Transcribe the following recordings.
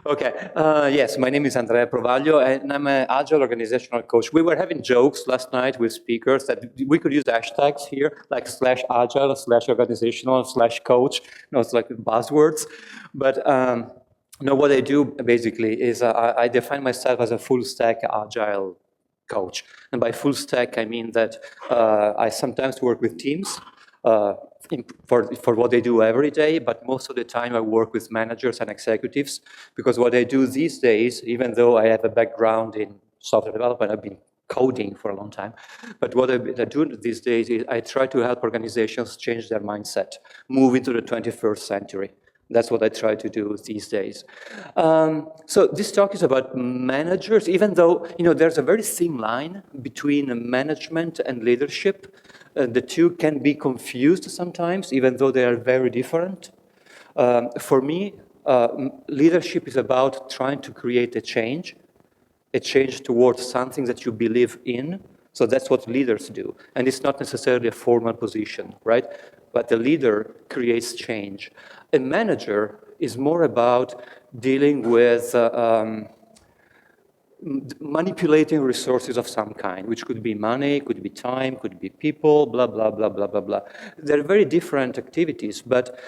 Okay. Yes, my name is Andrea Provaglio, and I'm an Agile organizational coach. We were having jokes last night with speakers that we could use hashtags here, like /Agile, /organizational, /coach. It's like buzzwords. But no, what I do basically is I define myself as a full stack Agile coach. And by full stack, I mean that I sometimes work with teams. For what they do every day, but most of the time I work with managers and executives, because what I do these days, even though I have a background in software development, I've been coding for a long time, but what I do these days is I try to help organizations change their mindset, move into the 21st century. That's what I try to do these days. So this talk is about managers, even though there's a very thin line between management and leadership. The two can be confused sometimes, even though they are very different. For me, leadership is about trying to create a change towards something that you believe in. So that's what leaders do. And it's not necessarily a formal position, right? But the leader creates change. A manager is more about dealing with manipulating resources of some kind, which could be money, could be time, could be people, blah, blah, blah, blah, blah, blah. They're very different activities, but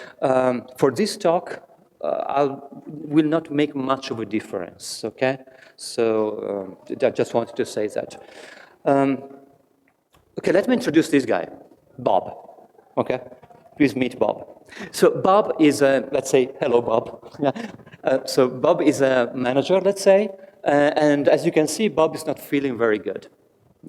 for this talk, I will not make much of a difference, okay? So I just wanted to say that. Okay, let me introduce this guy, Bob, okay? Please meet Bob. So Bob is let's say, hello, Bob. So Bob is a manager, let's say, and as you can see, Bob is not feeling very good.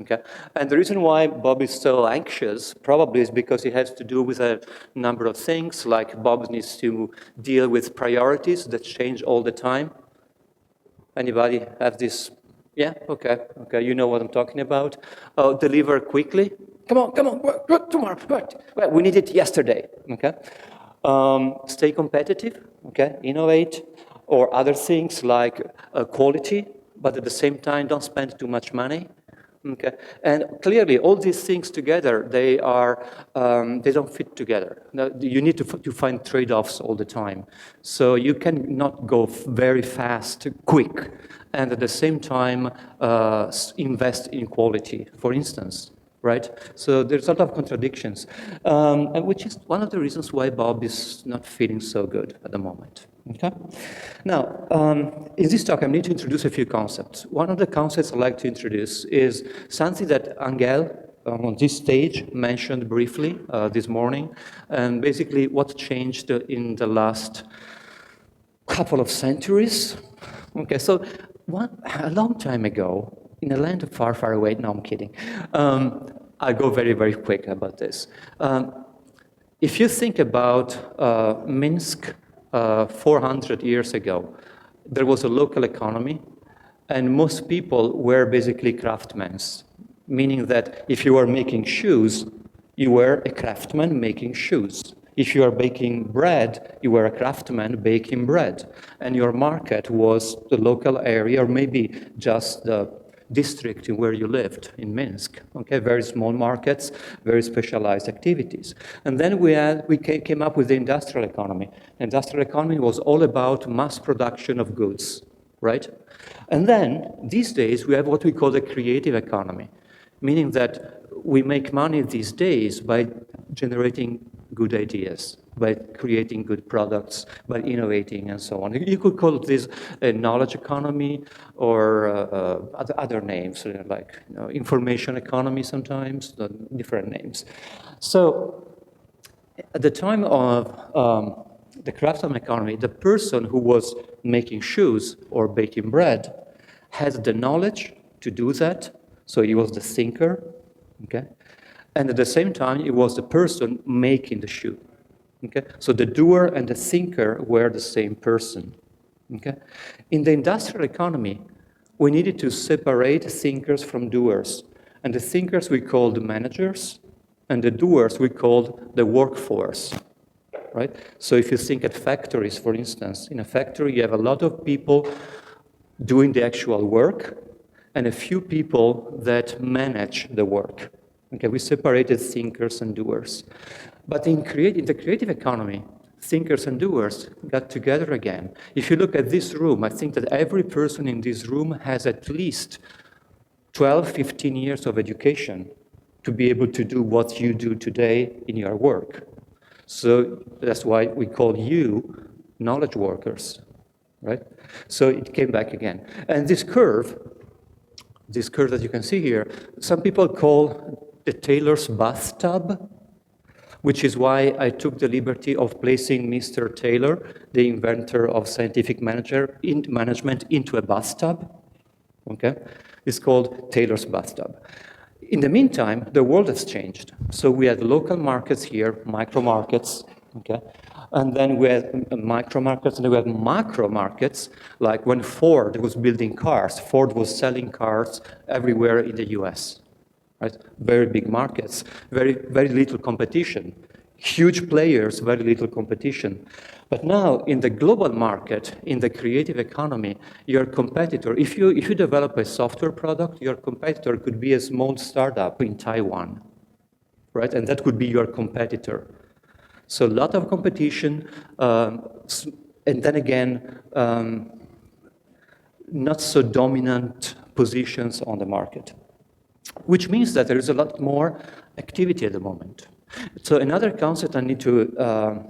Okay, and the reason why Bob is so anxious probably is because it has to do with a number of things, like Bob needs to deal with priorities that change all the time. Anybody have this? Yeah, okay, you know what I'm talking about. Deliver quickly. Come on, work tomorrow, well, we need it yesterday, okay? Stay competitive, okay, innovate, or other things like quality, but at the same time, don't spend too much money, okay? And clearly, all these things together, they don't fit together. Now, you need to find trade-offs all the time. So you cannot go very fast, quick, and at the same time, invest in quality, for instance. Right? So there's a lot of contradictions, and which is one of the reasons why Bob is not feeling so good at the moment. Okay? Now, in this talk, I need to introduce a few concepts. One of the concepts I'd like to introduce is something that Angel, on this stage, mentioned briefly this morning, and basically what changed in the last couple of centuries. Okay, so a long time ago, in a land far, far away, no, I'm kidding. I'll go very, very quick about this. If you think about Minsk 400 years ago, there was a local economy, and most people were basically craftsmen, meaning that if you were making shoes, you were a craftsman making shoes. If you are baking bread, you were a craftsman baking bread, and your market was the local area, or maybe just the district in where you lived, in Minsk. Okay, very small markets, very specialized activities. And then we came up with the industrial economy. Industrial economy was all about mass production of goods, right? And then, these days, we have what we call the creative economy, meaning that we make money these days by generating good ideas, by creating good products, by innovating, and so on. You could call this a knowledge economy, or other names, like information economy sometimes, different names. So at the time of the craftsman economy, the person who was making shoes or baking bread had the knowledge to do that, so he was the thinker, okay? And at the same time, it was the person making the shoe. Okay? So the doer and the thinker were the same person. Okay? In the industrial economy, we needed to separate thinkers from doers. And the thinkers we called managers, and the doers we called the workforce. Right? So if you think at factories, for instance, in a factory you have a lot of people doing the actual work, and a few people that manage the work. Okay, we separated thinkers and doers. But in the creative economy, thinkers and doers got together again. If you look at this room, I think that every person in this room has at least 12, 15 years of education to be able to do what you do today in your work. So that's why we call you knowledge workers, right? So it came back again. And this curve that you can see here, some people call the Taylor's bathtub, which is why I took the liberty of placing Mr. Taylor, the inventor of scientific management, into a bathtub, okay? It's called Taylor's bathtub. In the meantime, the world has changed. So we had local markets here, micro markets, okay? And then we had micro markets, and we had macro markets, like when Ford was building cars. Ford was selling cars everywhere in the US, right? Very big markets, very, very little competition. Huge players, very little competition. But now, in the global market, in the creative economy, your competitor, if you develop a software product, your competitor could be a small startup in Taiwan, right? And that could be your competitor. So a lot of competition, and then again, not so dominant positions on the market, which means that there is a lot more activity at the moment. So another concept I need to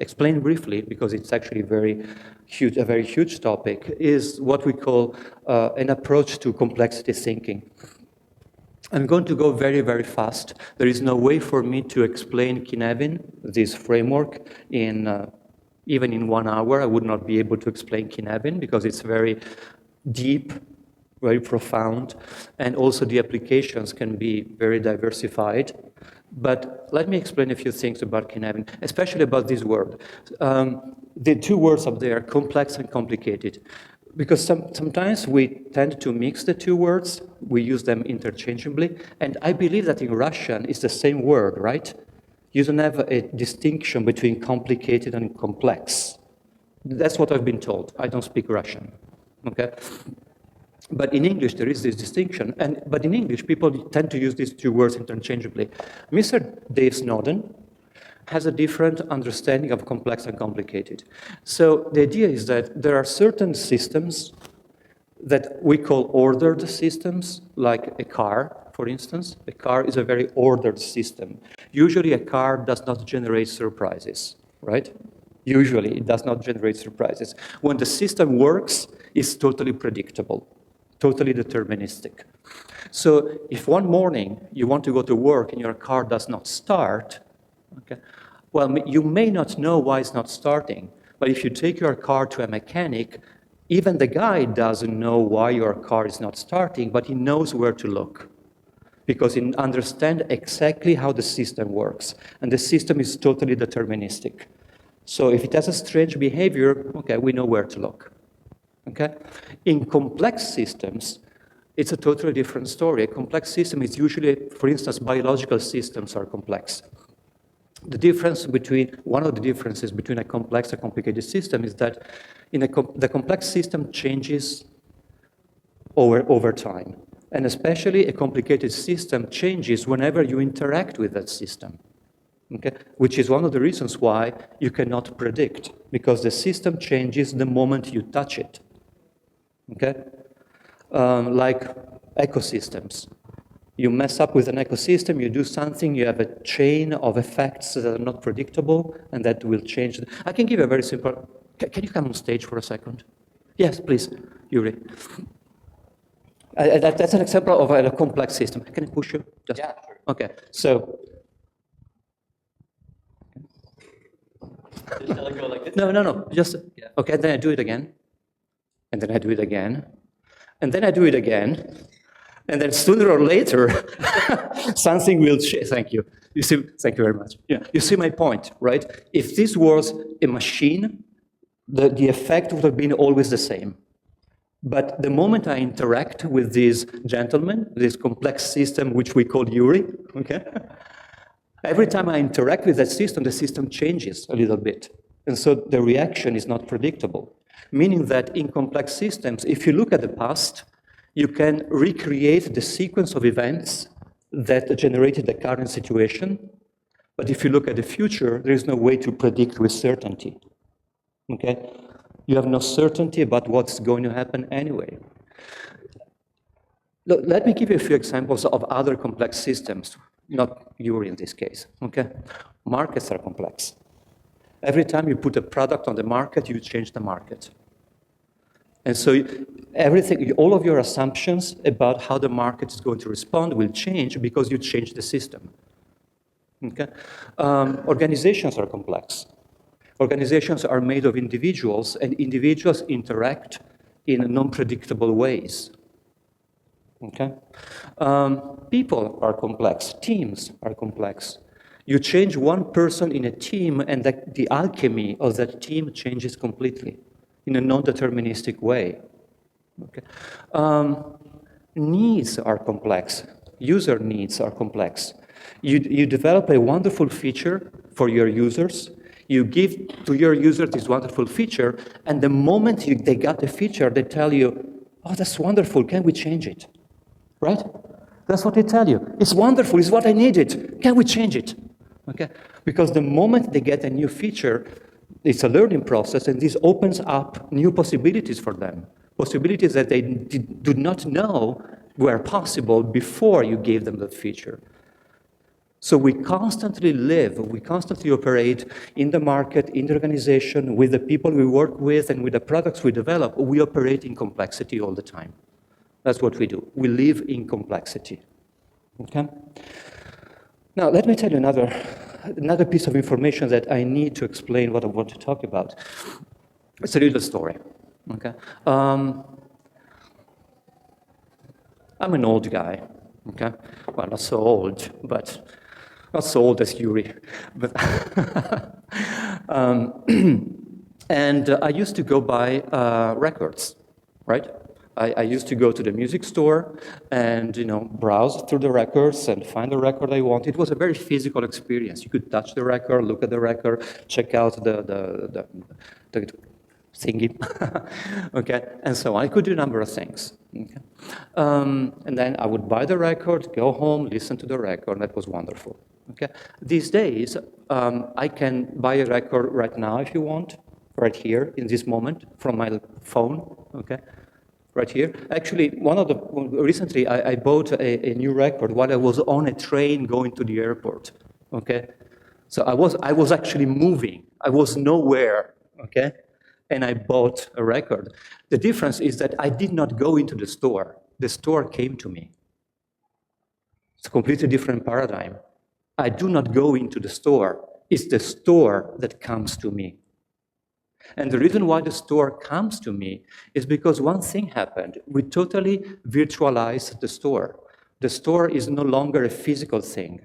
explain briefly, because it's actually a very huge topic, is what we call an approach to complexity thinking. I'm going to go very, very fast. There is no way for me to explain Cynefin, this framework, even in 1 hour. I would not be able to explain Cynefin because it's very deep, very profound, and also the applications can be very diversified. But let me explain a few things about Cynefin, especially about this word. The two words up there, complex and complicated. Because sometimes we tend to mix the two words, we use them interchangeably, and I believe that in Russian it's the same word, right? You don't have a distinction between complicated and complex. That's what I've been told. I don't speak Russian, okay? But in English there is this distinction, but in English people tend to use these two words interchangeably. Mr. Dave Snowden has a different understanding of complex and complicated. So the idea is that there are certain systems that we call ordered systems, like a car, for instance. A car is a very ordered system. Usually a car does not generate surprises, right? Usually it does not generate surprises. When the system works, it's totally predictable, totally deterministic. So if one morning you want to go to work and your car does not start, okay, well, you may not know why it's not starting, but if you take your car to a mechanic, even the guy doesn't know why your car is not starting, but he knows where to look, because he understands exactly how the system works, and the system is totally deterministic. So if it has a strange behavior, okay, we know where to look, okay? In complex systems, it's a totally different story. A complex system is usually, for instance, biological systems are complex. One of the differences between a complex and complicated system is that the complex system changes over time. And especially a complicated system changes whenever you interact with that system, okay? Which is one of the reasons why you cannot predict, because the system changes the moment you touch it, okay? Like ecosystems. You mess up with an ecosystem, you do something, you have a chain of effects that are not predictable, and that will change. I can give you a very simple, can you come on stage for a second? Yes, please, Yuri. That's an example of a complex system. Can I push you? Yeah, sure. Okay, so. Shall I go like this? No, just, yeah. Okay, then I do it again, and then I do it again, and then I do it again, and then sooner or later, something will change. Thank you. You see, thank you very much. Yeah, you see my point, right? If this was a machine, the effect would have been always the same. But the moment I interact with this gentleman, this complex system, which we call Yuri, okay? Every time I interact with that system, the system changes a little bit. And so the reaction is not predictable. Meaning that in complex systems, if you look at the past, you can recreate the sequence of events that generated the current situation, But if you look at the future, there is no way to predict with certainty. Okay? You have no certainty about what's going to happen anyway. Look, let me give you a few examples of other complex systems, not Yuri in this case. Okay? Markets are complex. Every time you put a product on the market, you change the market. And so everything, all of your assumptions about how the market is going to respond will change because you change the system. Okay? Organizations are complex. Organizations are made of individuals, and individuals interact in non-predictable ways. Okay? People are complex. Teams are complex. You change one person in a team, and the alchemy of that team changes completely in a non-deterministic way. Okay? Needs are complex. User needs are complex. You develop a wonderful feature for your users. You give to your user this wonderful feature, and the moment they got the feature, they tell you, oh, that's wonderful, can we change it? Right? That's what they tell you. It's wonderful, it's what I needed. Can we change it? Okay? Because the moment they get a new feature, it's a learning process, and this opens up new possibilities for them. Possibilities that they did not know were possible before you gave them that feature. So we constantly live, we constantly operate in the market, in the organization, with the people we work with, and with the products we develop. We operate in complexity all the time. That's what we do. We live in complexity. Okay? Now, let me tell you another piece of information that I need to explain what I want to talk about. It's a little story. Okay? I'm an old guy. Okay? Well, not so old, but not so old as Yuri. But and I used to go buy records, right? I used to go to the music store and browse through the records and find the record I want. It was a very physical experience. You could touch the record, look at the record, check out the thingy, okay, and so on. I could do a number of things. Okay? And then I would buy the record, go home, listen to the record. That was wonderful. Okay. These days, I can buy a record right now if you want, right here in this moment from my phone. Okay. Right here. Actually, recently I bought a new record while I was on a train going to the airport. Okay, so I was actually moving. I was nowhere. Okay, and I bought a record. The difference is that I did not go into the store. The store came to me. It's a completely different paradigm. I do not go into the store. It's the store that comes to me. And the reason why the store comes to me is because one thing happened. We totally virtualized the store. The store is no longer a physical thing.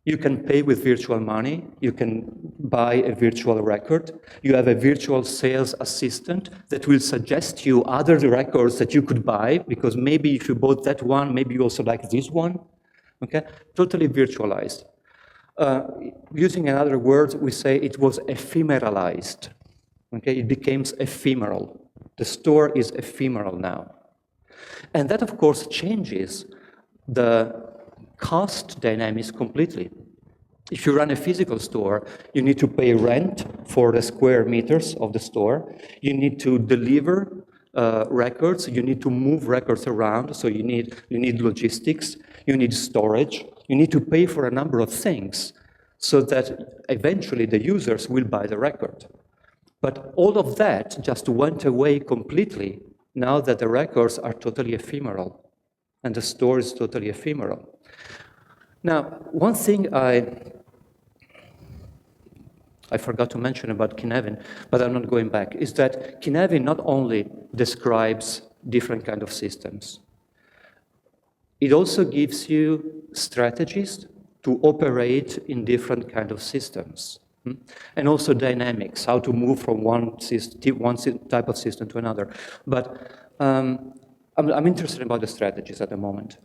You can pay with virtual money. You can buy a virtual record. You have a virtual sales assistant that will suggest you other records that you could buy, because maybe if you bought that one, maybe you also like this one. Okay? Totally virtualized. Using another word, we say it was ephemeralized. Okay, it became ephemeral. The store is ephemeral now. And that, of course, changes the cost dynamics completely. If you run a physical store, you need to pay rent for the square meters of the store. You need to deliver records. You need to move records around. So you need logistics. You need storage. You need to pay for a number of things so that eventually the users will buy the record. But all of that just went away completely now that the records are totally ephemeral and the store is totally ephemeral. Now, one thing I forgot to mention about Cynefin, but I'm not going back, is that Cynefin not only describes different kinds of systems, it also gives you strategies to operate in different kinds of systems. And also dynamics, how to move from one type of system to another. But I'm interested about the strategies at the moment.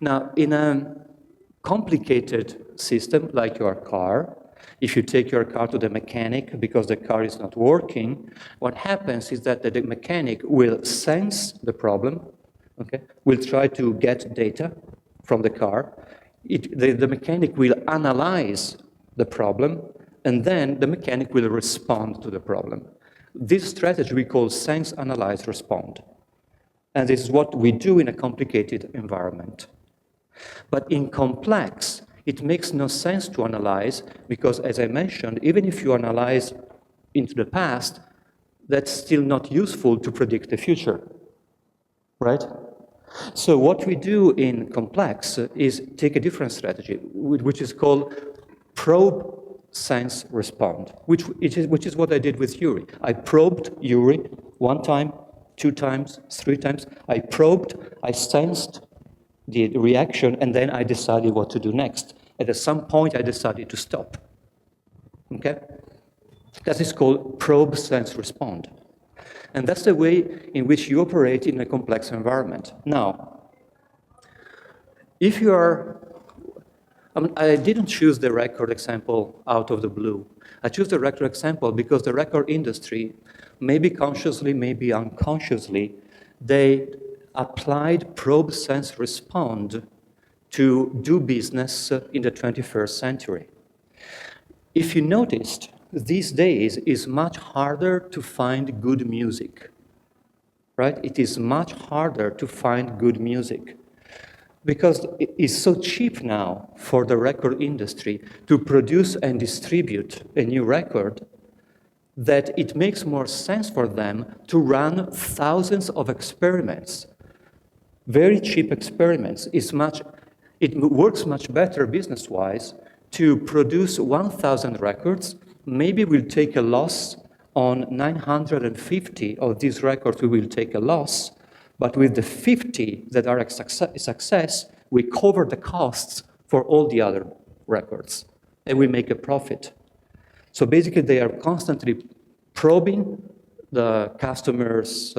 Now, in a complicated system like your car, if you take your car to the mechanic because the car is not working, what happens is that the mechanic will sense the problem, okay? Will try to get data from the car. The mechanic will analyze the problem, and then the mechanic will respond to the problem. This strategy we call sense, analyze, respond. And this is what we do in a complicated environment. But in complex, it makes no sense to analyze because, as I mentioned, even if you analyze into the past, that's still not useful to predict the future, right? So what we do in complex is take a different strategy, which is called probe, sense, respond, which is what I did with Yuri. I probed Yuri 1 time, 2 times, 3 times. I probed, I sensed the reaction, and then I decided what to do next. And at some point, I decided to stop. Okay? That is called probe, sense, respond. And that's the way in which you operate in a complex environment. Now, if you are, I didn't choose the record example out of the blue. I chose the record example because the record industry, maybe consciously, maybe unconsciously, they applied probe, sense, respond to do business in the 21st century. If you noticed, these days it's much harder to find good music, right? It is much harder to find good music because it is so cheap now for the record industry to produce and distribute a new record that it makes more sense for them to run thousands of experiments. Very cheap experiments. It works much better business-wise to produce 1,000 records. Maybe we'll take a loss on 950 of these records, we will take a loss, but with the 50 that are a success, we cover the costs for all the other records, and we make a profit. So basically, they are constantly probing the customer's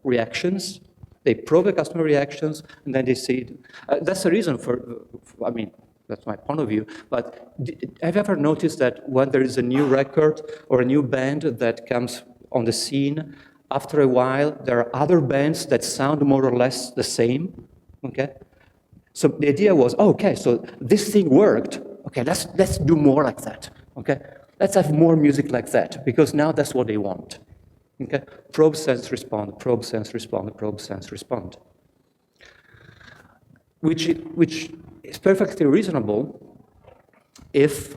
reactions. They probe the customer reactions, and then they see. That's the reason I mean, that's my point of view. But have you ever noticed that when there is a new record or a new band that comes on the scene, after a while, there are other bands that sound more or less the same, okay? So the idea was, okay, so this thing worked. Okay, let's do more like that, okay? Let's have more music like that, because now that's what they want, okay? Probe, sense, respond, probe, sense, respond, probe, sense, respond. Which is perfectly reasonable if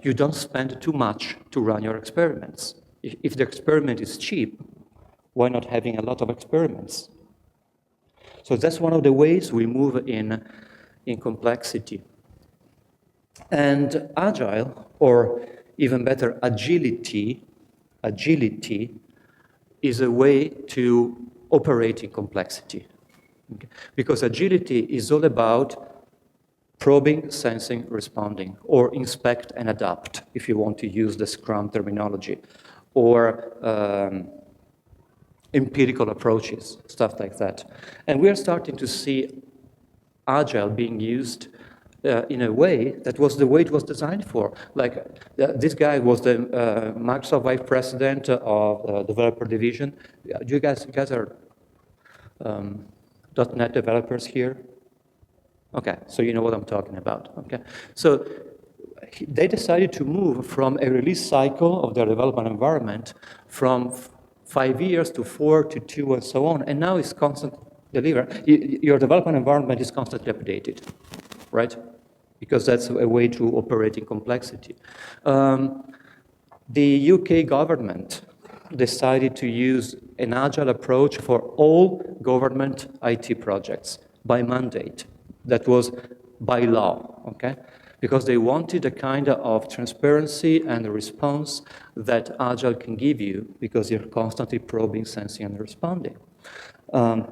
you don't spend too much to run your experiments. If the experiment is cheap, why not having a lot of experiments? So that's one of the ways we move in complexity. And Agile, or even better, agility is a way to operate in complexity. Okay? Because agility is all about probing, sensing, responding, or inspect and adapt, if you want to use the Scrum terminology, or empirical approaches, stuff like that. And we are starting to see Agile being used in a way that was the way it was designed for. Like, this guy was the Microsoft Vice President of Developer Division. You guys are .NET developers here? Okay, so you know what I'm talking about, okay? So they decided to move from a release cycle of their development environment from 5 years to 4 to 2 and so on, and now it's constant deliver. Your development environment is constantly updated, right? Because that's a way to operate in complexity. The UK government decided to use an Agile approach for all government IT projects by mandate. That was by law, okay? Because they wanted a kind of transparency and response that Agile can give you because you're constantly probing, sensing, and responding.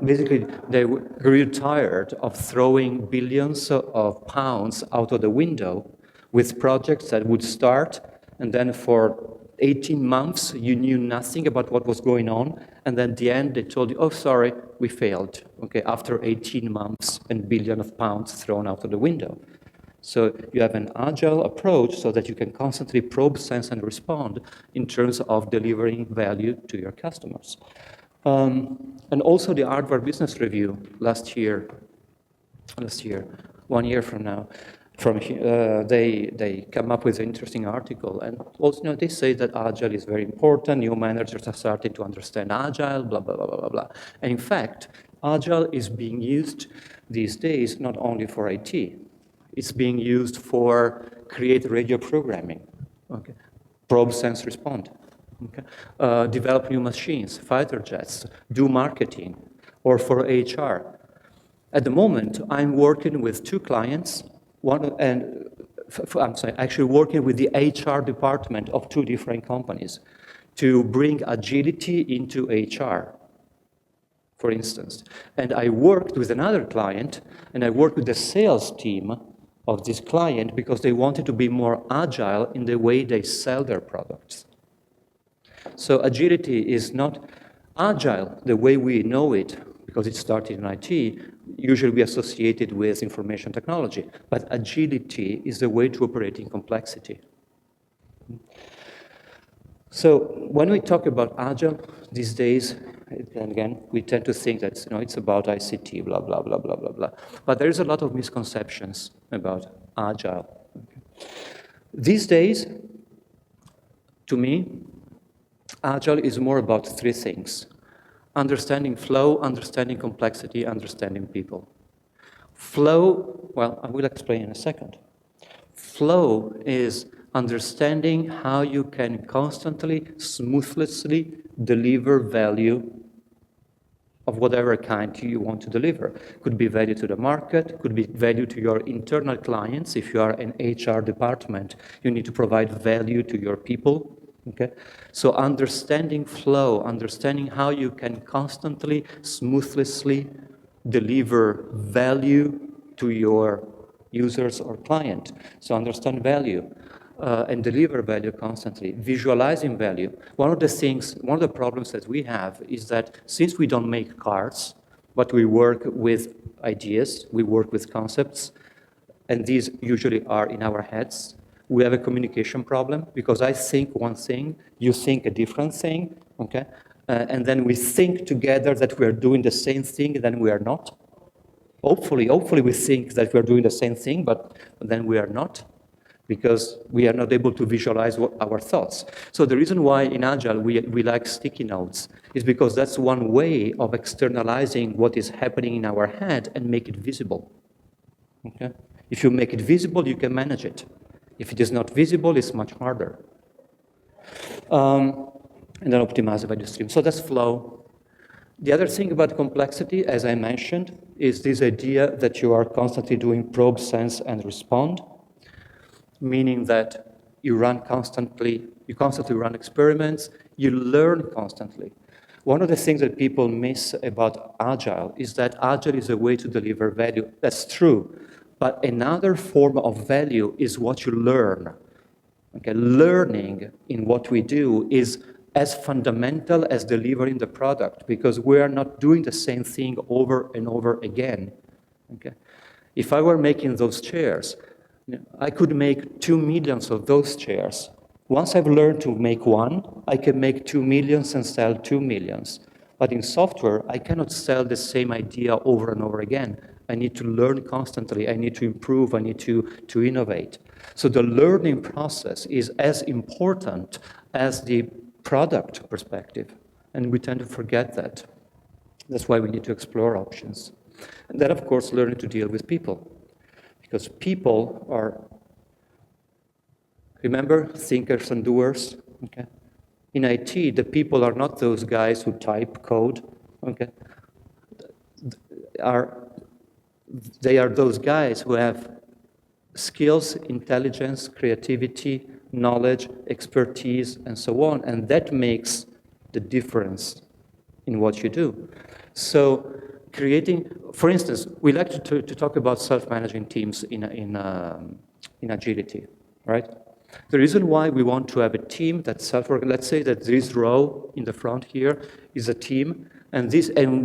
Basically, they grew tired of throwing billions of pounds out of the window with projects that would start, and then for 18 months, you knew nothing about what was going on, and then at the end, they told you, oh, sorry, we failed, okay, after 18 months and billion of pounds thrown out of the window. So you have an Agile approach so that you can constantly probe, sense, and respond in terms of delivering value to your customers. And also the Harvard Business Review last year, 1 year from now, they come up with an interesting article, and also they say that Agile is very important. New managers are starting to understand Agile, blah blah blah blah blah. And in fact, Agile is being used these days not only for IT, it's being used for create radio programming, okay, probe, sense, respond, okay, develop new machines, fighter jets, do marketing, or for HR. At the moment, I'm working with 2 clients. Actually working with the HR department of 2 different companies to bring agility into HR, for instance. And I worked with another client, and I worked with the sales team of this client because they wanted to be more agile in the way they sell their products. So agility is not agile the way we know it, because it started in IT, usually we associate it with information technology, but agility is the way to operate in complexity. So when we talk about Agile these days, and again, we tend to think that it's about ICT, blah, blah, blah, blah, blah, blah. But there's a lot of misconceptions about Agile. Okay. These days, to me, Agile is more about 3 things. Understanding flow, understanding complexity, understanding people. Flow, well, I will explain in a second. Flow is understanding how you can constantly, smoothly deliver value of whatever kind you want to deliver. Could be value to the market, could be value to your internal clients. If you are an HR department, you need to provide value to your people. Okay, so understanding flow, understanding how you can constantly, smoothly deliver value to your users or client. So understand value and deliver value constantly. Visualizing value. One of the problems that we have is that since we don't make cars, but we work with ideas, we work with concepts, and these usually are in our heads, we have a communication problem because I think one thing, you think a different thing, okay? And then we think together that we are doing the same thing, and then we are not. Hopefully we think that we are doing the same thing, but then we are not because we are not able to visualize our thoughts. So the reason why in Agile we like sticky notes is because that's one way of externalizing what is happening in our head and make it visible, okay? If you make it visible, you can manage it. If it is not visible, it's much harder. And then optimize the value stream. So that's flow. The other thing about complexity, as I mentioned, is this idea that you are constantly doing probe, sense, and respond, meaning that you constantly run experiments, you learn constantly. One of the things that people miss about Agile is that Agile is a way to deliver value. That's true. But another form of value is what you learn. Okay, learning in what we do is as fundamental as delivering the product because we are not doing the same thing over and over again. Okay? If I were making those chairs, I could make 2 million of those chairs. Once I've learned to make one, I can make 2 million and sell 2 million. But in software, I cannot sell the same idea over and over again. I need to learn constantly. I need to improve. I need to innovate. So the learning process is as important as the product perspective. And we tend to forget that. That's why we need to explore options. And then, of course, learning to deal with people. Because people are, remember, thinkers and doers? Okay. In IT, the people are not those guys who type code. Okay. They are those guys who have skills, intelligence, creativity, knowledge, expertise, and so on. And that makes the difference in what you do. So creating, for instance, we like to talk about self-managing teams in agility, right? The reason why we want to have a team that's self-organized, let's say that this row in the front here is a team, and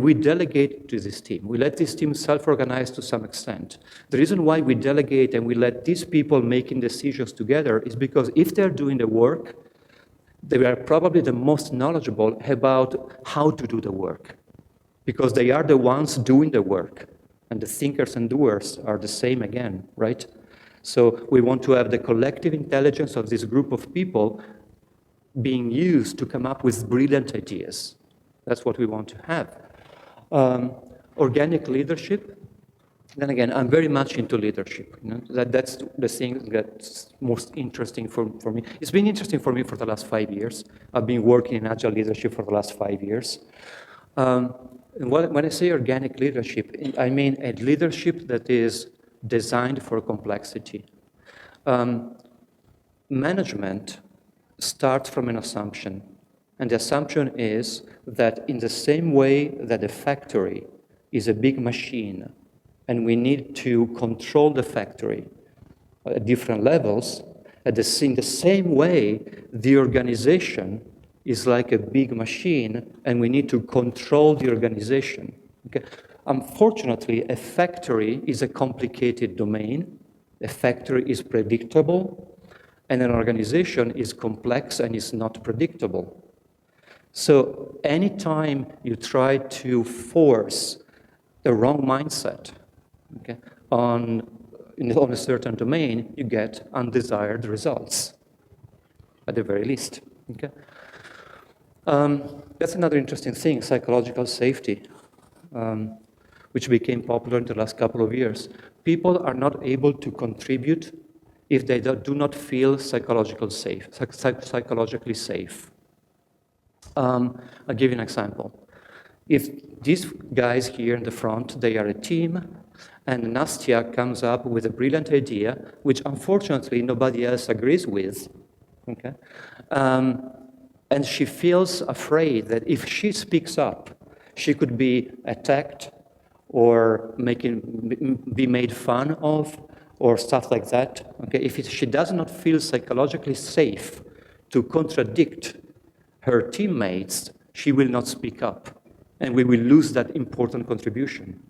we delegate to this team. We let this team self-organize to some extent. The reason why we delegate and we let these people making decisions together is because if they're doing the work, they are probably the most knowledgeable about how to do the work, because they are the ones doing the work, and the thinkers and doers are the same again, right? So we want to have the collective intelligence of this group of people being used to come up with brilliant ideas. That's what we want to have. Organic leadership. Then again, I'm very much into leadership. That's the thing that's most interesting for me. It's been interesting for me for the last 5 years. I've been working in Agile leadership for the last 5 years. And when I say organic leadership, I mean a leadership that is designed for complexity. Management starts from an assumption. And the assumption is that in the same way that a factory is a big machine, and we need to control the factory at different levels, in the same way, the organization is like a big machine, and we need to control the organization. Okay? Unfortunately, a factory is a complicated domain. A factory is predictable, and an organization is complex and is not predictable. So anytime you try to force the wrong mindset, okay, on a certain domain, you get undesired results, at the very least. Okay? That's another interesting thing, psychological safety, which became popular in the last couple of years. People are not able to contribute if they do not feel psychologically safe. I'll give you an example. If these guys here in the front, they are a team, and Nastya comes up with a brilliant idea, which unfortunately nobody else agrees with, okay? And she feels afraid that if she speaks up, she could be attacked or be made fun of or stuff like that. Okay? If she does not feel psychologically safe to contradict her teammates, she will not speak up, and we will lose that important contribution.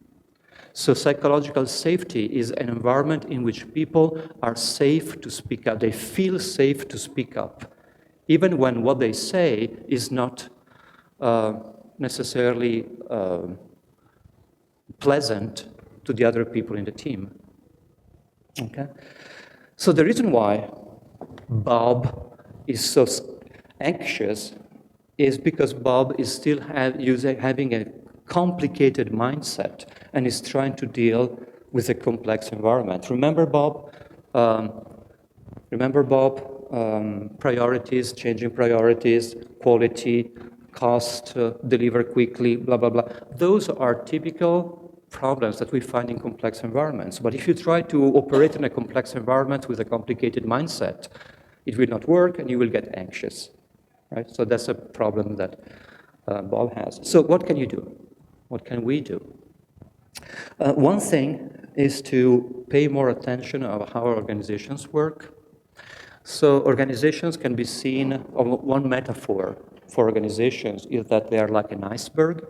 So psychological safety is an environment in which people are safe to speak up. They feel safe to speak up, even when what they say is not necessarily pleasant to the other people in the team. Okay? So the reason why Bob is so anxious is because Bob is still having a complicated mindset and is trying to deal with a complex environment. Remember Bob? Priorities, changing priorities, quality, cost, deliver quickly, blah, blah, blah. Those are typical problems that we find in complex environments. But if you try to operate in a complex environment with a complicated mindset, it will not work and you will get anxious, right? So that's a problem that Bob has. So what can you do? What can we do? One thing is to pay more attention of how organizations work. So organizations can be seen, one metaphor for organizations is that they are like an iceberg.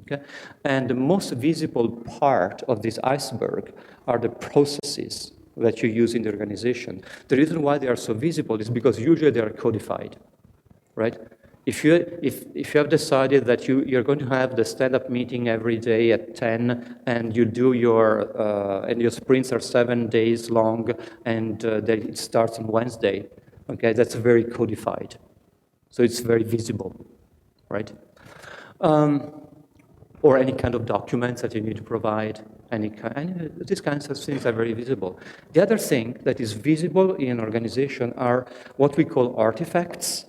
Okay? And the most visible part of this iceberg are the processes that you use in the organization. The reason why they are so visible is because usually they are codified, right? If you have decided that you're going to have the stand-up meeting every day at 10, and you do and your sprints are 7 days long, and it starts on Wednesday, okay, that's very codified. So it's very visible, right? Or any kind of documents that you need to provide, these kinds of things are very visible. The other thing that is visible in an organization are what we call artifacts.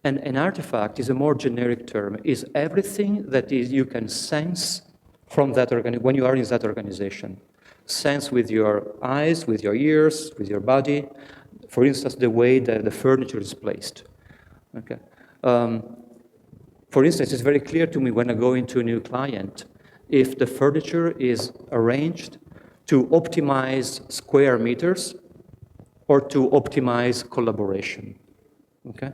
And an artifact is a more generic term, is everything that you can sense from that when you are in that organization. Sense with your eyes, with your ears, with your body. For instance, the way that the furniture is placed. Okay. For instance, it's very clear to me when I go into a new client, if the furniture is arranged to optimize square meters or to optimize collaboration. Okay.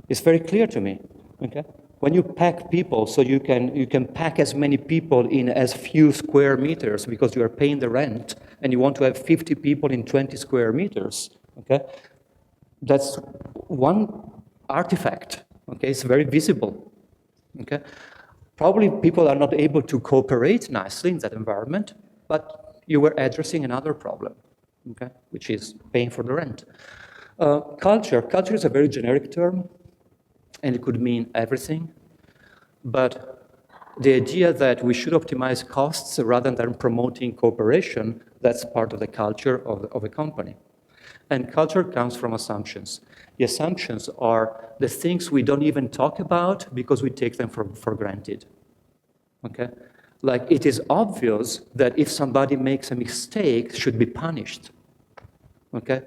It's very clear to me, okay? When you pack people, so you can pack as many people in as few square meters because you are paying the rent and you want to have 50 people in 20 square meters, okay? That's one artifact, okay? It's very visible, okay? Probably people are not able to cooperate nicely in that environment, but you were addressing another problem, okay, which is paying for the rent. Culture is a very generic term, and it could mean everything, but the idea that we should optimize costs rather than promoting cooperation, that's part of the culture of a company. And culture comes from assumptions. The assumptions are the things we don't even talk about because we take them for granted, okay? Like, it is obvious that if somebody makes a mistake, should be punished, okay?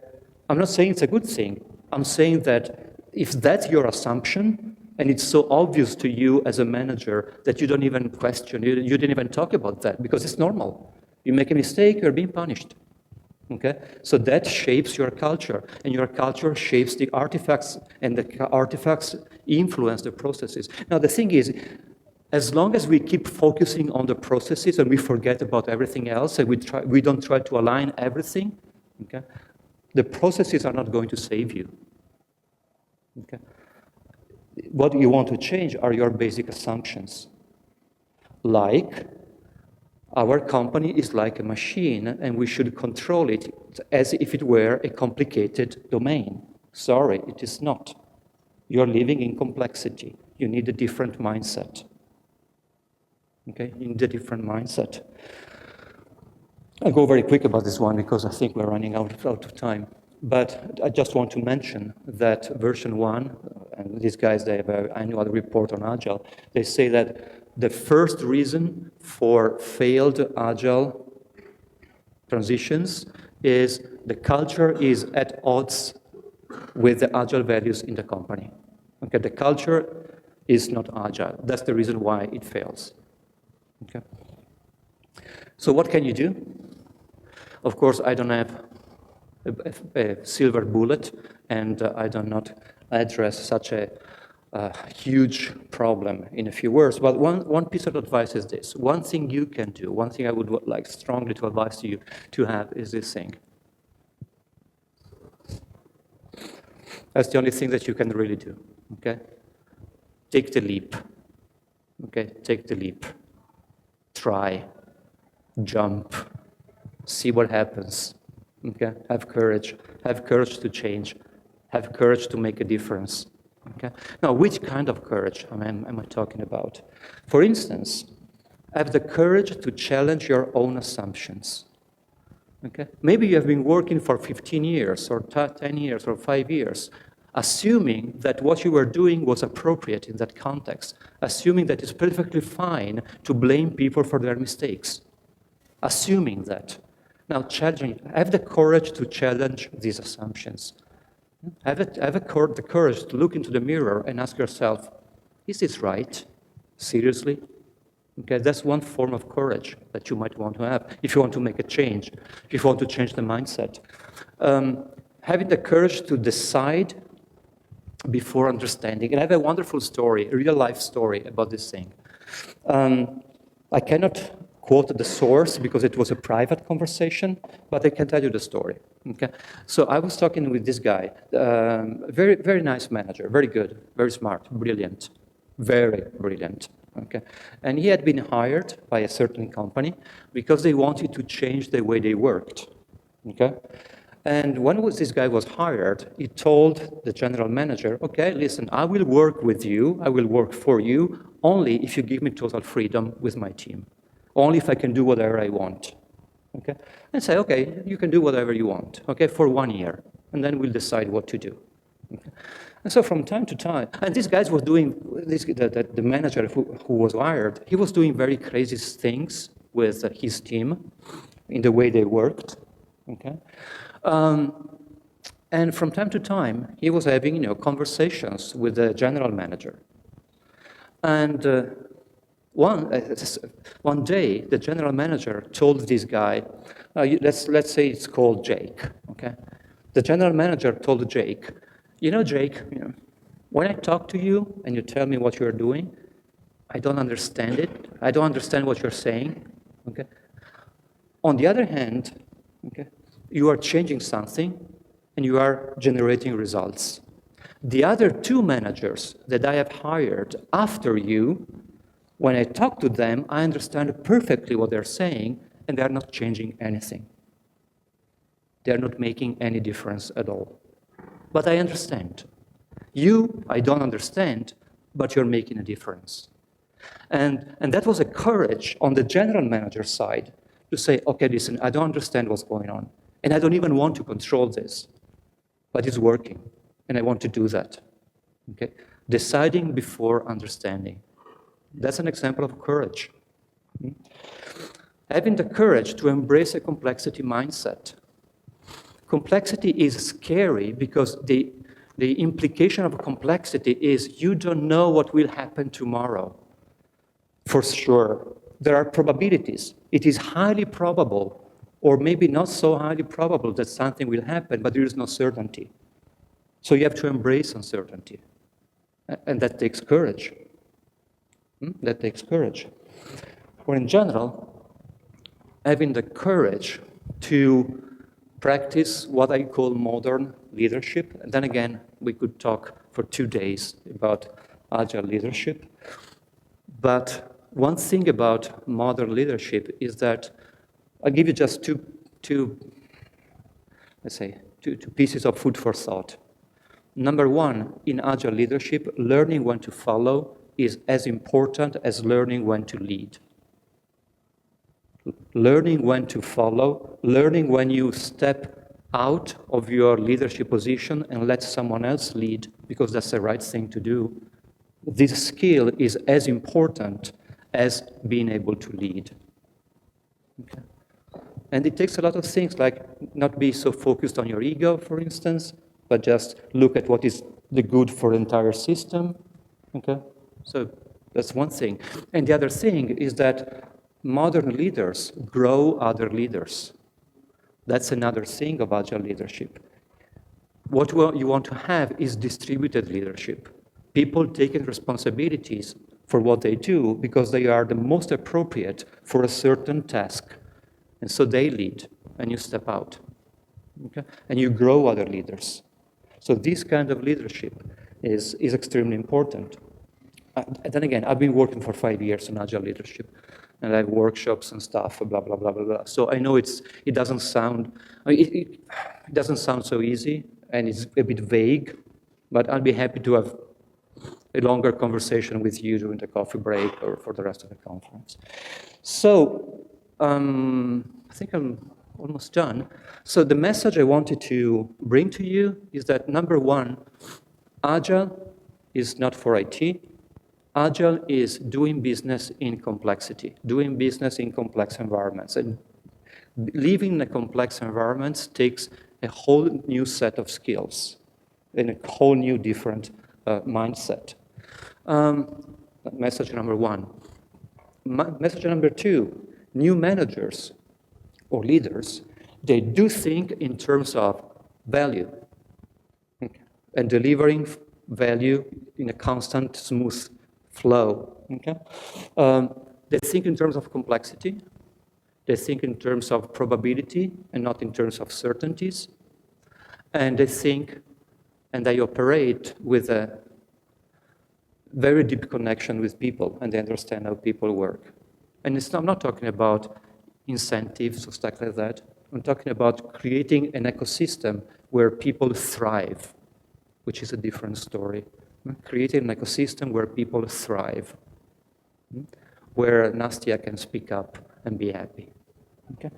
I'm not saying it's a good thing. I'm saying that if that's your assumption, and it's so obvious to you as a manager that you don't even question, you didn't even talk about that because it's normal. You make a mistake, you're being punished, okay? So that shapes your culture, and your culture shapes the artifacts, and the artifacts influence the processes. Now, the thing is, as long as we keep focusing on the processes and we forget about everything else, and we don't try to align everything, okay, the processes are not going to save you, okay? What you want to change are your basic assumptions. Like, our company is like a machine, and we should control it as if it were a complicated domain. Sorry, it is not. You're living in complexity. You need a different mindset. Okay, you need a different mindset. I'll go very quick about this one because I think we're running out of time. But I just want to mention that version 1, and these guys, they have an annual report on Agile, they say that the first reason for failed Agile transitions is the culture is at odds with the Agile values in the company. Okay, the culture is not Agile. That's the reason why it fails. Okay. So what can you do? Of course, I don't have a silver bullet, and I do not address such a huge problem in a few words. But one piece of advice is this. One thing you can do, one thing I would like strongly to advise you to have is this thing. That's the only thing that you can really do, okay? Take the leap, okay? Take the leap. Try, jump, see what happens, okay? Have courage to change, have courage to make a difference, okay? Now, which kind of courage am I talking about? For instance, have the courage to challenge your own assumptions, okay? Maybe you have been working for 15 years or 10 years or 5 years, assuming that what you were doing was appropriate in that context, assuming that it's perfectly fine to blame people for their mistakes, assuming that. Now, have the courage to challenge these assumptions. Have the courage to look into the mirror and ask yourself, is this right? Seriously? Okay, that's one form of courage that you might want to have if you want to make a change, if you want to change the mindset. Having the courage to decide before understanding. And I have a wonderful story, a real-life story about this thing. I cannot quote the source because it was a private conversation, but I can tell you the story. Okay? So I was talking with this guy, very, very nice manager, very good, very smart, brilliant, very brilliant. Okay? And he had been hired by a certain company because they wanted to change the way they worked. Okay? And when this guy was hired, he told the general manager, okay, listen, I will work with you, I will work for you, only if you give me total freedom with my team. Only if I can do whatever I want. Okay? And say, okay, you can do whatever you want, okay, for 1 year, and then we'll decide what to do. Okay? And so from time to time, and this guy was doing, the manager who was hired, he was doing very crazy things with his team in the way they worked. Okay? And from time to time, he was having, conversations with the general manager. And one day, the general manager told this guy, let's say it's called Jake. Okay, the general manager told Jake, Jake, when I talk to you and you tell me what you're doing, I don't understand it. I don't understand what you're saying. Okay. On the other hand, okay, you are changing something, and you are generating results. The other 2 managers that I have hired after you, when I talk to them, I understand perfectly what they're saying, and they're not changing anything. they're not making any difference at all. But I understand. I don't understand, but you're making a difference. And that was a courage on the general manager side to say, okay, listen, I don't understand what's going on, and I don't even want to control this, but it's working, and I want to do that. Okay? Deciding before understanding. That's an example of courage. Having the courage to embrace a complexity mindset. Complexity is scary because the implication of complexity is you don't know what will happen tomorrow. For sure, there are probabilities. It is highly probable, or maybe not so highly probable that something will happen, but there is no certainty. So you have to embrace uncertainty. And that takes courage. That takes courage. Or in general, having the courage to practice what I call modern leadership. And then again, we could talk for 2 days about agile leadership. But one thing about modern leadership is that I'll give you just two pieces of food for thought. Number one, in agile leadership, learning when to follow is as important as learning when to lead. Learning when to follow, learning when you step out of your leadership position and let someone else lead, because that's the right thing to do. This skill is as important as being able to lead. Okay. And it takes a lot of things, like not be so focused on your ego, for instance, but just look at what is the good for the entire system. Okay? So that's one thing. And the other thing is that modern leaders grow other leaders. That's another thing of agile leadership. What you want to have is distributed leadership. People taking responsibilities for what they do because they are the most appropriate for a certain task. And so they lead, and you step out. Okay? And you grow other leaders. So this kind of leadership is extremely important. And then again, I've been working for 5 years in agile leadership, and I have workshops and stuff, blah, blah, blah, blah, blah. So I know it doesn't sound so easy, and it's a bit vague, but I'll be happy to have a longer conversation with you during the coffee break or for the rest of the conference. So I think I'm almost done. So the message I wanted to bring to you is that, number one, Agile is not for IT. Agile is doing business in complexity, doing business in complex environments. And living in a complex environment takes a whole new set of skills and a whole new different mindset. Message number one. Message number two, new managers or leaders, they do think in terms of value and delivering value in a constant, smooth flow. Okay? They think in terms of complexity. They think in terms of probability and not in terms of certainties. And they think and they operate with a very deep connection with people, and they understand how people work. And I'm not talking about incentives or stuff like that. I'm talking about creating an ecosystem where people thrive, which is a different story. Creating an ecosystem where people thrive, where Nastia can speak up and be happy. Okay?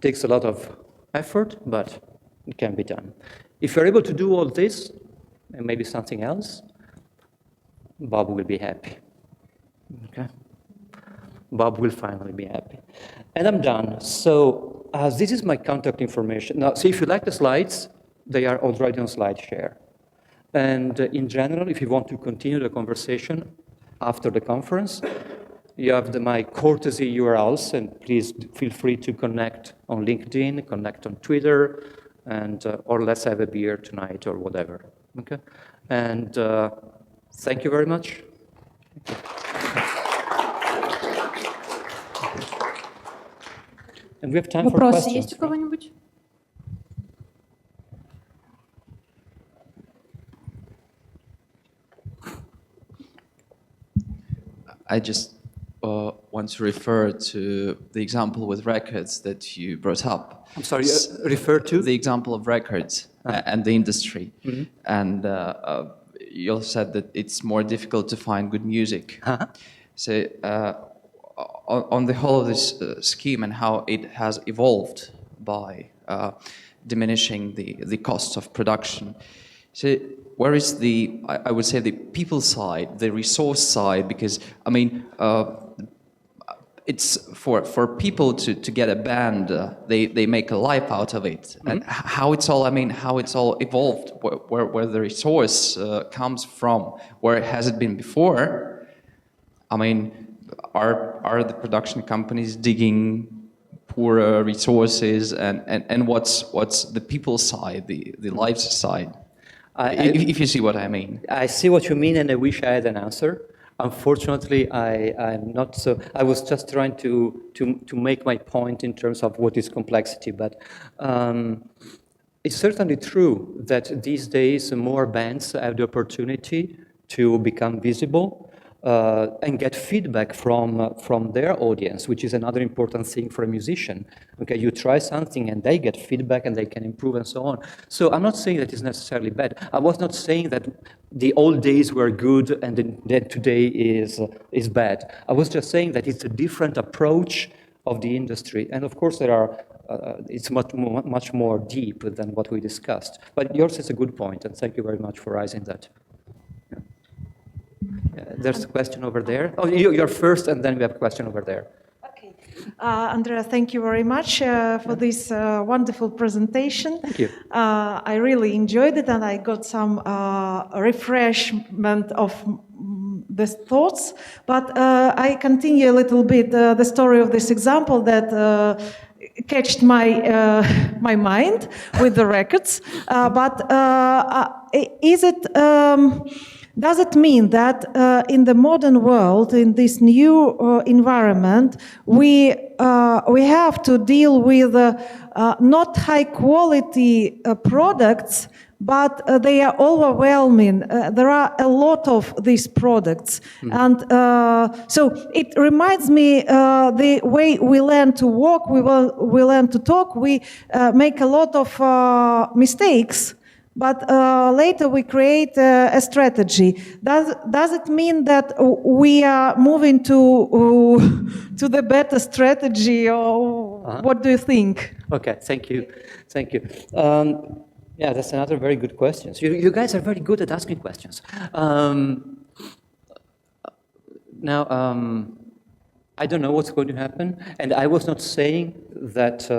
Takes a lot of effort, but it can be done. If you're able to do all this, and maybe something else, Bob will be happy. Okay? Bob will finally be happy. And I'm done. So this is my contact information. Now, so if you like the slides, they are already on SlideShare. And in general, if you want to continue the conversation after the conference, you have my courtesy URLs, and please feel free to connect on LinkedIn, connect on Twitter, and or let's have a beer tonight or whatever. Okay? And thank you very much. And we have time for questions. Есть у кого-нибудь? I just want to refer to the example with records that you brought up. I'm sorry, refer to? The example of records and the industry. Mm-hmm. And you also said that it's more difficult to find good music. Uh-huh. So on the whole of this scheme and how it has evolved by diminishing the cost of production. So where is the, I would say, the people side, the resource side? Because, I mean, it's for people to get a band, they make a life out of it. Mm-hmm. And how it's all evolved, where the resource comes from, where has it been before? I mean, are the production companies digging poor resources, and what's the people side, the lives side? If you see what I mean. I see what you mean, and I wish I had an answer. Unfortunately, I'm not so. I was just trying to make my point in terms of what is complexity, but it's certainly true that these days more bands have the opportunity to become visible. And get feedback from their audience, which is another important thing for a musician. Okay, you try something and they get feedback and they can improve and so on. So I'm not saying that it's necessarily bad. I was not saying that the old days were good and then today is bad. I was just saying that it's a different approach of the industry, and of course there are. It's much more deep than what we discussed. But yours is a good point, and thank you very much for raising that. There's a question over there. Oh, you're first, and then we have a question over there. Okay. Andrea, thank you very much for this wonderful presentation. Thank you. I really enjoyed it, and I got some refreshment of the thoughts. But I continue a little bit the story of this example that catched my mind with the records. Is it... Does it mean that in the modern world, in this new environment, we have to deal with not high quality products, but they are overwhelming? There are a lot of these products, and so it reminds me the way we learn to walk, we learn to talk, we make a lot of mistakes. But later we create a strategy. Does it mean that we are moving to the better strategy, or what do you think? Okay, thank you. Yeah, that's another very good question. So you guys are very good at asking questions. Now, I don't know what's going to happen, and I was not saying that.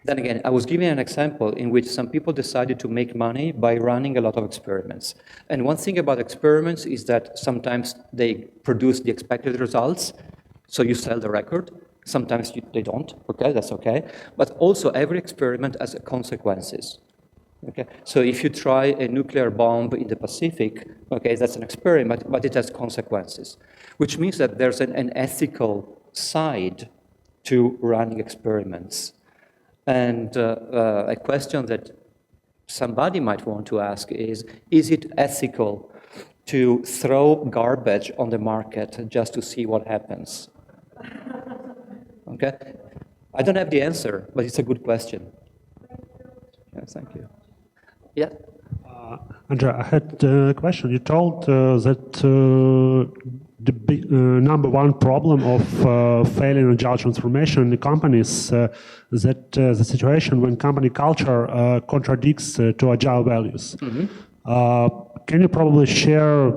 Then again, I was giving an example in which some people decided to make money by running a lot of experiments. And one thing about experiments is that sometimes they produce the expected results, so you sell the record. Sometimes they don't, okay, that's okay. But also every experiment has consequences. Okay, so if you try a nuclear bomb in the Pacific, okay, that's an experiment, but it has consequences, which means that there's an ethical side to running experiments. And a question that somebody might want to ask is it ethical to throw garbage on the market just to see what happens? Okay? I don't have the answer, but it's a good question. Yeah, thank you. Yeah? Andrea, I had a question. You told that the big, number one problem of failing agile transformation in the companies that the situation when company culture contradicts to agile values. Mm-hmm. Can you probably share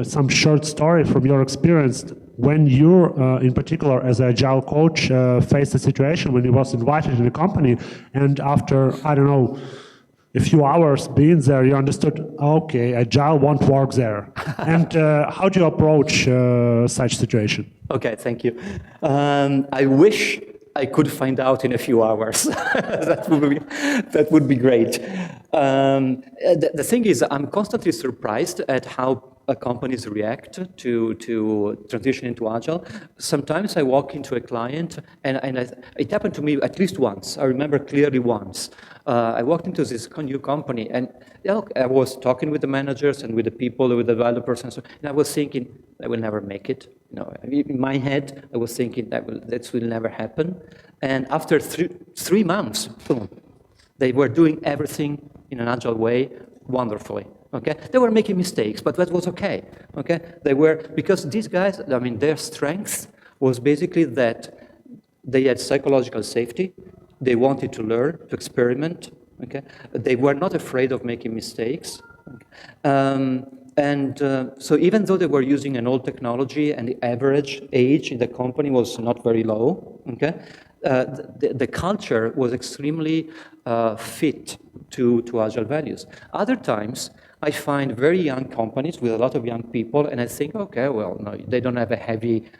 some short story from your experience when you, in particular, as an agile coach, faced a situation when you was invited in a company and after, I don't know, a few hours being there, you understood, okay, agile won't work there. And how do you approach such situation? Okay, thank you. I wish I could find out in a few hours. that would be great. The thing is, I'm constantly surprised at how companies react to transition into Agile. Sometimes I walk into a client, and it happened to me at least once. I remember clearly once. I walked into this new company, and I was talking with the managers and with the people, with the developers, and so. And I was thinking, I will never make it. In my head, I was thinking that will never happen. And after 3 months, boom, they were doing everything in an Agile way wonderfully. Okay, they were making mistakes, but that was okay. Okay, because these guys, their strength was basically that they had psychological safety. They wanted to learn, to experiment. Okay, they were not afraid of making mistakes. So even though they were using an old technology and the average age in the company was not very low, okay, the culture was extremely fit to Agile values. Other times, I find very young companies with a lot of young people, and I think, okay, well, no, they don't have a heavy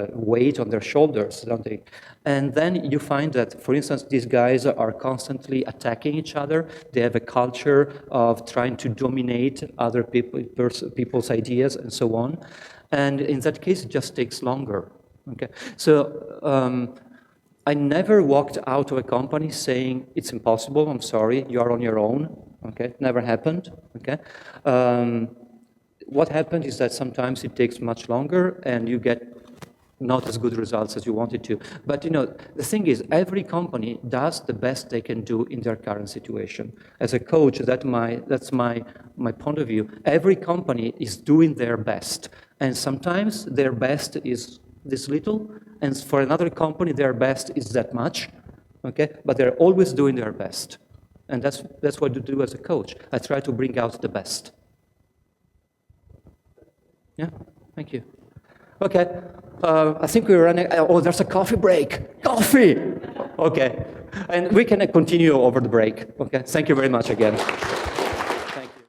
weight on their shoulders, don't they? And then you find that, for instance, these guys are constantly attacking each other. They have a culture of trying to dominate other people's ideas and so on. And in that case, it just takes longer. Okay, so I never walked out of a company saying, it's impossible, I'm sorry, you are on your own. Okay, it never happened. Okay, what happened is that sometimes it takes much longer and you get not as good results as you wanted to. But the thing is, every company does the best they can do in their current situation. As a coach, that's my point of view. Every company is doing their best, and sometimes their best is this little, and for another company, their best is that much. Okay, but they're always doing their best. And that's what you do as a coach. I try to bring out the best. Yeah, thank you. Okay, I think we're running. Oh, there's a coffee break. Coffee! Okay, and we can continue over the break. Okay, thank you very much again.